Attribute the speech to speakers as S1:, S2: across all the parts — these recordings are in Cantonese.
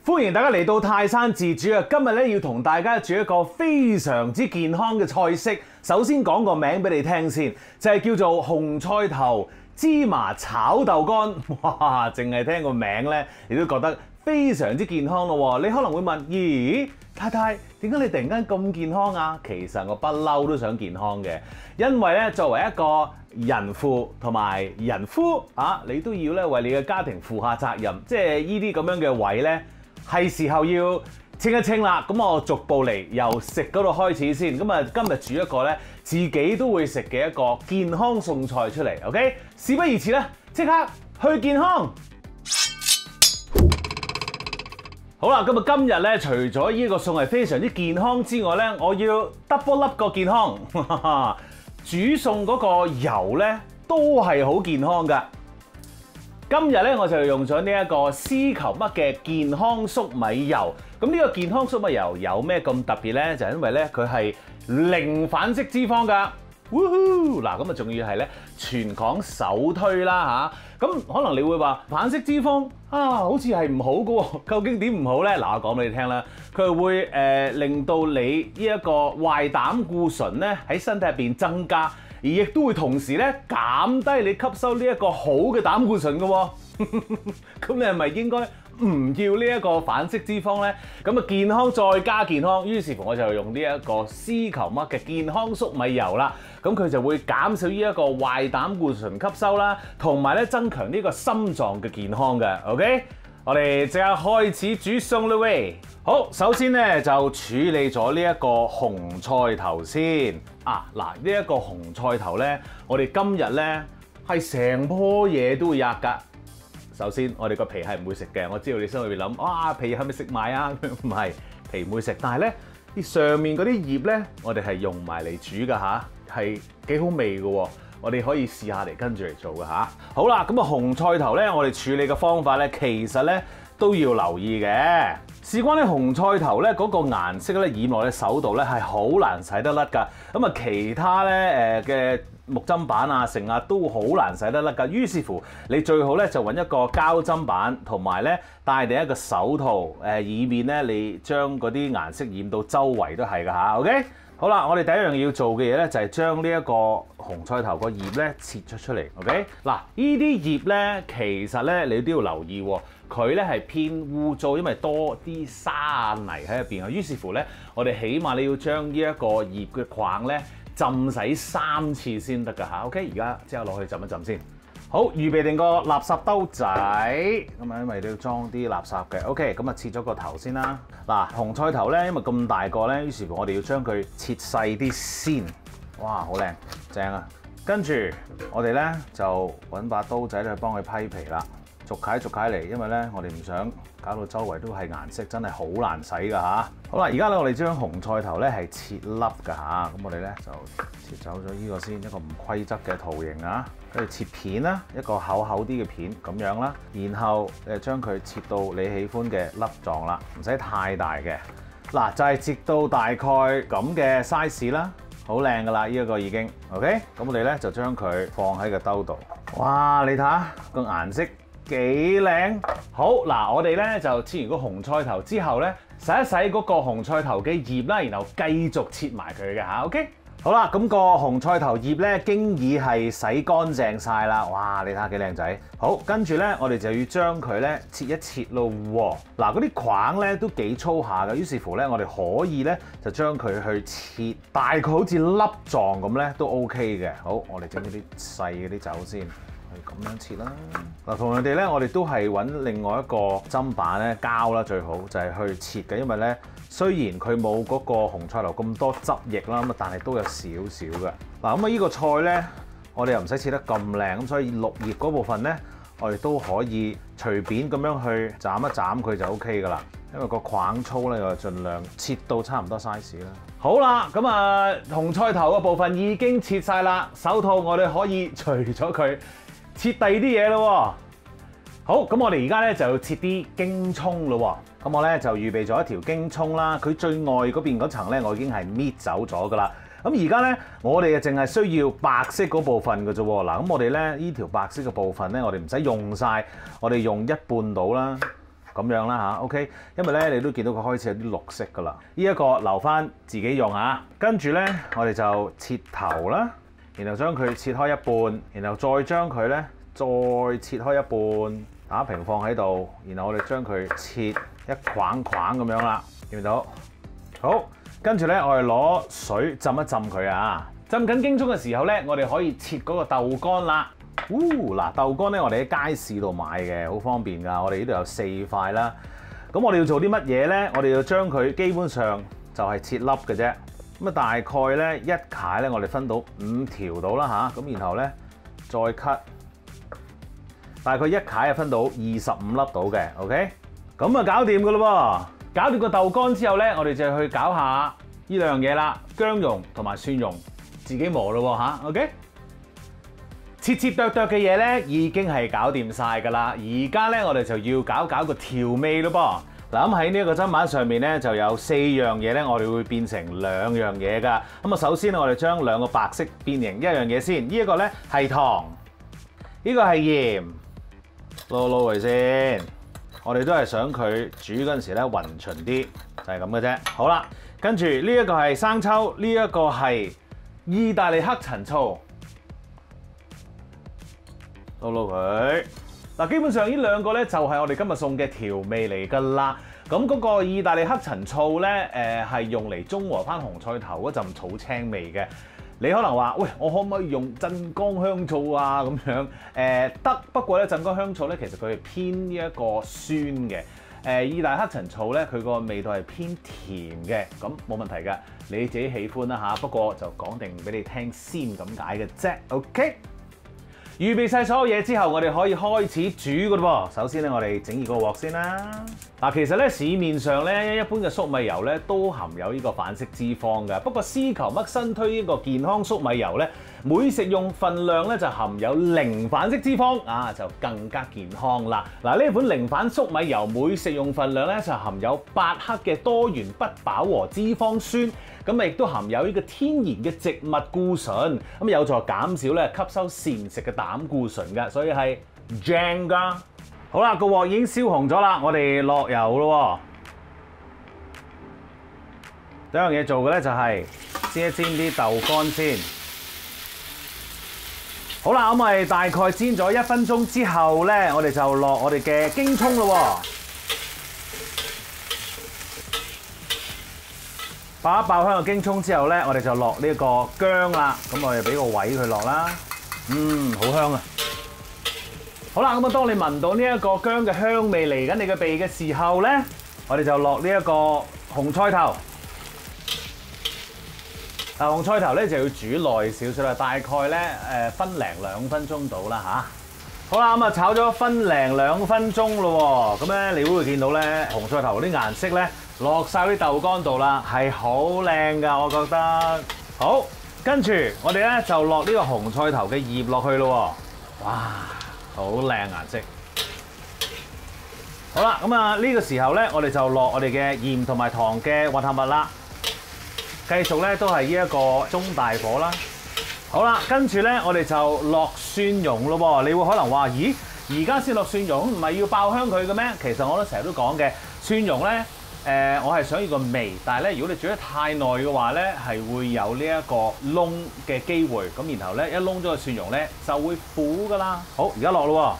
S1: 歡迎大家嚟到泰山自煮啊！今日咧要同大家煮一個非常之健康嘅菜式。首先講個名俾你聽先，就係叫做紅菜頭芝麻炒豆乾。哇！淨係聽個名咧，你都覺得非常之健康咯。你可能會問：咦，太太，點解你突然間咁健康啊？其實我不嬲都想健康嘅，因為咧作為一個人父同埋人夫啊，你都要咧為你嘅家庭負下責任。即係呢啲咁樣嘅位咧，係時候要清一清啦。咁我逐步嚟，由食嗰度開始先。咁啊，今日煮一個咧自己都會食嘅一個健康餸菜出嚟。OK， 事不宜遲啦，即刻去健康。好啦，咁啊今日咧，除咗呢個餸係非常之健康之外咧，我要 double up 個健康。煮餸嗰個油咧都係好健康㗎。今日咧我就用咗呢一個絲球麥嘅健康粟米油。咁呢個健康粟米油有咩咁特別咧？就係因為咧佢係零反式脂肪㗎。嗱，咁啊仲要係咧全港首推啦嚇。咁可能你會話反式脂肪啊，好似係唔好㗎喎。究竟點唔好咧？嗱，我講俾你聽啦，佢會令到你呢一個壞膽固醇咧喺身體入邊增加。而亦都會同時咧減低你吸收呢一個好嘅膽固醇嘅喎，咁你係咪應該唔要呢一個反式脂肪咧？咁啊健康再加健康，於是乎我就用呢一個絲球麥嘅健康粟米油啦。咁佢就會減少呢一個壞膽固醇吸收啦，同埋咧增強呢個心臟嘅健康嘅。OK， 我哋即刻開始煮餸啦喂！好，首先咧就處理咗呢一個紅菜頭先。嗱，呢一個紅菜頭咧，我哋今日咧係成棵嘢都會吔㗎。首先，我哋個皮係唔會食嘅。我知道你心裏邊諗，哇，皮係咪食埋啊？唔係，皮唔會食。但係咧，啲上面嗰啲葉咧，我哋係用埋嚟煮㗎嚇，係幾好味㗎喎。我哋可以試下嚟跟住嚟做㗎嚇。好啦，咁啊紅菜頭咧，我哋處理嘅方法咧，其實咧都要留意嘅。事關咧紅菜頭咧嗰個顏色咧染落你手度咧係好難洗得甩㗎。咁啊其他咧嘅木砧板啊成啊都好難洗得甩㗎。於是乎你最好咧就揾一個膠砧板，同埋咧戴定一個手套，以免咧你將嗰啲顏色染到周圍都係㗎嚇。OK， 好啦，我哋第一樣要做嘅嘢咧就係將呢一個紅菜頭個葉咧切咗出嚟。OK， 嗱，呢啲葉咧其實咧你都要留意喎。佢咧係偏污糟，因為多啲沙泥喺入邊啊。於是乎咧，我哋起碼你要將呢一個葉嘅框咧浸洗3次先得㗎嚇。OK， 而家即刻攞去浸一浸先。好，預備定個垃圾兜仔，咁啊，因為你要裝啲垃圾嘅。OK， 咁啊切咗個頭先啦。嗱，紅菜頭咧，因為咁大個咧，於是乎我哋要將佢切細啲先。哇，好靚，正啊！跟住我哋咧就揾把刀仔去幫佢批皮啦。逐塊嚟，因為咧我哋唔想搞到周圍都係顏色，真係好難洗㗎嚇。好啦，而家咧我哋將紅菜頭咧係切粒㗎嚇，咁我哋咧就切走咗呢個先，一個唔規則嘅圖形啊，跟住切片啦，一個厚厚啲嘅片咁樣啦，然後誒將佢切到你喜歡嘅粒狀啦，唔使太大嘅。嗱，就係切到大概咁嘅 size 啦，好靚㗎啦，呢一個已經 OK。咁我哋咧就將佢放喺個兜度。哇，你睇下個顏色幾靚！好嗱，我哋咧就切完個紅菜頭之後咧，洗一洗嗰個紅菜頭嘅葉啦，然後繼續切埋佢嘅嚇。OK， 好啦，咁個紅菜頭葉咧經已係洗乾淨晒啦。哇，你睇下幾靚仔！好，跟住咧我哋就要將佢咧切一切咯喎。嗱，嗰啲框咧都幾粗下嘅，於是乎咧我哋可以咧就將佢去切，大概好似粒狀咁咧都 OK 嘅。好，我哋整嗰啲細嗰啲走先。咁樣切啦。嗱，同樣地咧，我哋都係揾另外一個砧板咧，膠啦最好，就係去切嘅。因為咧，雖然佢冇嗰個紅菜頭咁多汁液啦，咁啊，但係都有少少嘅。嗱，咁啊，呢個菜咧，我哋又唔使切得咁靚，咁所以綠葉嗰部分咧，我哋都可以隨便咁樣去斬一斬佢就 OK 噶啦。因為個框粗咧，我就盡量切到差唔多 size 啦。好啦，咁啊，紅菜頭嘅部分已經切晒啦，手套我哋可以除咗佢。切第二啲嘢咯喎，好，咁我哋而家咧就要切啲京葱咯喎，咁我咧就預備咗一條京葱啦，佢最外嗰邊嗰層咧我已經係搣走咗噶啦，咁而家咧我哋就淨係需要白色嗰部分嘅啫喎，嗱，咁我哋咧呢條白色嘅部分咧我哋唔使用晒，我哋用一半到啦，咁樣啦嚇，OK。因為咧你都見到佢開始有啲綠色噶啦，呢一個留翻自己用嚇。跟住咧我哋就切頭啦，然後將佢切開一半，然後再將佢咧再切開一半，打平放喺度，然後我哋將佢切一框框咁樣啦，見唔見到？好，跟住咧我哋攞水浸一浸佢啊！浸緊京葱嘅時候咧，我哋可以切嗰個豆乾啦。嗱，豆乾咧我哋喺街市度買嘅，好方便㗎。我哋呢度有4塊啦。咁我哋要做啲乜嘢咧？我哋要將佢基本上就係切粒嘅啫。咁啊，大概咧一塊咧，我哋分到5條到啦嚇。咁然後咧再 cut， 大概一塊啊分到25粒到嘅。OK， 咁啊搞掂㗎咯喎！搞掂個豆乾之後咧，我哋就去搞下呢兩樣嘢啦，薑蓉同埋蒜蓉，自己磨咯喎嚇。OK。切切剁剁嘅嘢咧已經係搞掂晒㗎啦，而家咧我哋就要搞個調味咯噃。嗱，咁喺呢一個砧板上面咧就有4樣嘢咧，我哋會變成2樣嘢㗎。咁啊，首先我哋將2個白色變成一樣嘢先。呢一個咧係糖，呢個係鹽，撈佢先。我哋都係想佢煮嗰陣時咧勻循啲，就係咁嘅啫。好啦，跟住呢一個係生抽，呢一個係意大利黑陳醋。撈佢嗱，基本上呢2個咧就係我哋今日送嘅調味嚟㗎啦。咁嗰個意大利黑陳醋咧，係用嚟中和翻紅菜頭嗰陣草青味嘅。你可能話：喂，我可唔可以用鎮江香醋啊？咁樣得，不過咧鎮江香醋咧其實佢係偏呢一個酸嘅。意大利黑陳醋咧佢個味道係偏甜嘅，咁冇問題㗎，你自己喜歡啦嚇。不過就講定俾你聽先咁解嘅啫。OK。預備晒所有嘢之後，我哋可以開始煮㗎咯噃。首先咧，我哋整熱個鑊先啦。嗱，其實咧市面上咧一般嘅粟米油咧都含有呢個反式脂肪嘅。不過司球嘜新推呢個健康粟米油咧，每食用份量咧就含有0反式脂肪啊，就更加健康啦。嗱，呢款0反粟米油每食用份量咧就含有8克嘅多元不飽和脂肪酸。咁亦都含有呢個天然嘅植物固醇，咁有助減少咧吸收膳食嘅膽固醇嘅，所以係正㗎。好啦，個鑊已經燒紅咗啦，我哋落油咯。第一樣嘢做嘅咧就係煎一煎啲豆乾先。好啦，咁我哋大概煎咗1分鐘之後咧，我哋就落我哋嘅京葱咯。爆一爆香嘅京葱之後咧，我哋就落呢個薑啦。咁我哋俾個位佢落啦。好香啊！好啦，咁啊，當你聞到呢一個薑嘅香味嚟緊你嘅鼻嘅時候咧，我哋就落呢一個紅菜頭。嗱，紅菜頭咧就要煮耐少少啦，大概咧分零2分鐘到啦嚇。好啦，咁啊炒咗分零2分鐘咯喎，咁咧你會見到咧紅菜頭啲顏色咧落晒啲豆乾度啦，係好靚㗎，我覺得。好，跟住我哋咧就落呢個紅菜頭嘅葉落去咯喎，哇，好靚顏色。好啦，咁啊呢個時候咧，我哋就落我哋嘅鹽同埋糖嘅混合物啦。繼續咧都係呢一個中大火啦。好啦，跟住咧我哋就落蒜蓉咯喎。你會可能話：咦，而家先落蒜蓉，唔係要爆香佢嘅咩？其實我都成日都講嘅，蒜蓉咧我係想要個味，但係咧如果你煮得太耐嘅話咧，係會有呢一個燶嘅機會。咁然後咧一燶咗個蒜蓉咧就會苦㗎啦。好，而家落咯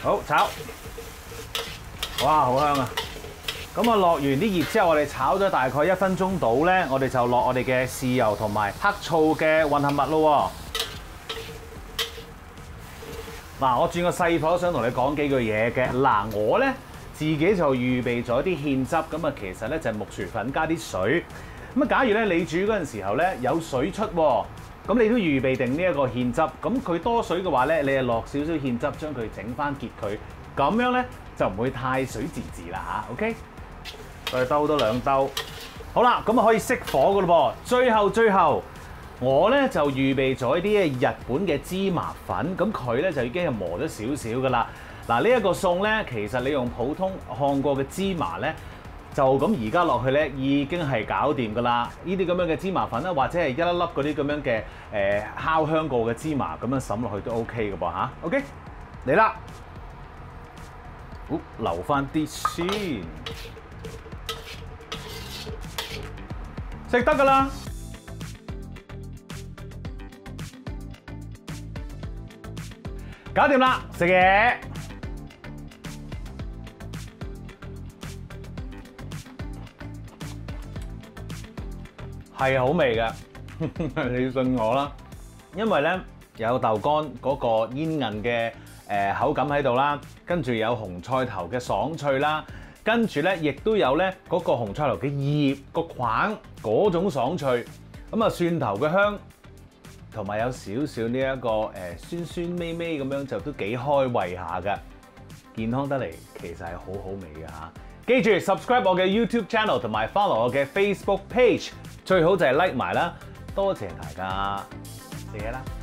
S1: 喎。好，炒。哇，好香啊！咁啊，落完啲葉之後，我哋炒咗大概1分鐘到咧，我哋就落我哋嘅豉油同埋黑醋嘅混合物咯喎。嗱，我轉個細火想同你講幾句嘢嘅。嗱，我咧自己就預備咗啲芡汁，咁啊其實咧就係木薯粉加啲水。咁啊，假如咧你煮嗰陣時候咧有水出喎，咁你都預備定呢一個芡汁。咁佢多水嘅話咧，你係落少少芡汁將佢整翻結佢，咁樣咧就唔會太水滋滋啦嚇。OK。再兜多2兜，好啦，咁啊可以熄火噶咯噃。最後，我咧就預備咗一啲日本嘅芝麻粉，咁佢咧就已經係磨咗少少噶啦。嗱，呢一個餸咧，其實你用普通烘過嘅芝麻咧，就咁而家落去咧已經係搞掂噶啦。呢啲咁樣嘅芝麻粉啦，或者係一粒粒嗰啲咁樣嘅烤香過嘅芝麻，咁樣揼落去都 OK 嘅噃嚇。OK，嚟啦！留翻啲先，食得㗎啦。搞掂啦，食嘢係好味嘅，你信我啦。因為咧有豆乾嗰個煙韌嘅口感喺度啦，跟住有紅菜頭嘅爽脆啦，跟住咧亦都有咧嗰個紅菜頭嘅葉個框嗰種爽脆，咁啊蒜頭嘅香。同埋有少少呢一個酸酸味味咁樣，就都幾開胃下㗎。健康得嚟，其實係好好味嘅嚇。記住 subscribe 我嘅 YouTube channel 同埋 follow 我嘅 Facebook page，最好就係 like 埋啦。多謝大家，食嘢啦〜